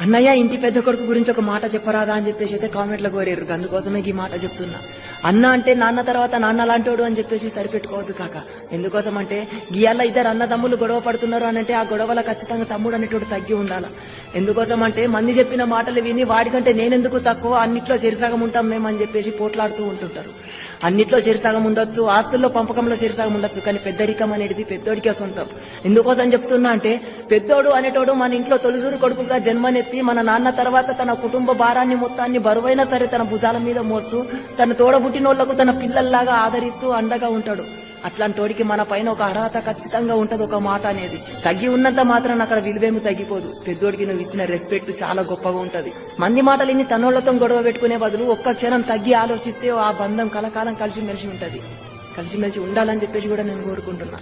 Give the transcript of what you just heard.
అన్నయ్య ఇంటి పెద్ద కొడుకు గురించి ఒక మాట చెప్పరాదా అని చెప్పేసి అయితే కామెంట్లో కోరారు. అందుకోసమే ఈ మాట చెప్తున్నా. అన్న అంటే నాన్న తర్వాత నాన్న లాంటోడు అని చెప్పేసి సరిపెట్టుకోవద్దు కాక. ఎందుకోసం అంటే గీయాల ఇద్దరు అన్నదమ్ములు గొడవ పడుతున్నారు అని అంటే ఆ గొడవల ఖచ్చితంగా తమ్ముడు అనేటోడు తగ్గి ఉండాలి. ఎందుకోసం అంటే మంది చెప్పిన మాటలు విని వాడికంటే నేనెందుకు తక్కువ, అన్నిట్లో చెరిసగం ఉంటాం మేము అని చెప్పేసి పోట్లాడుతూ ఉంటుంటారు. అన్నిట్లో చెరిసగం ఉండొచ్చు, ఆస్తుల్లో పంపకంలో చెరిసగం ఉండొచ్చు, కానీ పెద్దరికం అనేది పెద్దోడికే సొంతం. ఎందుకోసం చెప్తున్నా అంటే పెద్దోడు అనేటోడు మన ఇంట్లో తొలిసూరు కొడుకుగా జన్మనెత్తి మన నాన్న తర్వాత తన కుటుంబ భారాన్ని మొత్తాన్ని బరువైనా సరే తన భుజాల మీద మోస్తూ తన తోడబుట్టినోళ్లకు తన పిల్లల్లాగా ఆదరిస్తూ అండగా ఉంటాడు. అట్లాంటోడికి మన పైన ఒక అర్హత ఖచ్చితంగా ఉంటది. ఒక మాట అనేది తగ్గి ఉన్నంత మాత్రం అక్కడ విలువేమి తగ్గిపోదు. పెద్దోడికి నువ్వు ఇచ్చిన రెస్పెక్ట్ చాలా గొప్పగా ఉంటది. మంది మాటలిని తనోళ్లతో గొడవ పెట్టుకునే బదులు ఒక్క క్షణం తగ్గి ఆలోచిస్తే ఆ బంధం కలకాలం కలిసిమెలిసి ఉంటది. కలిసిమెలిసి ఉండాలని చెప్పేసి కూడా నేను కోరుకుంటున్నా.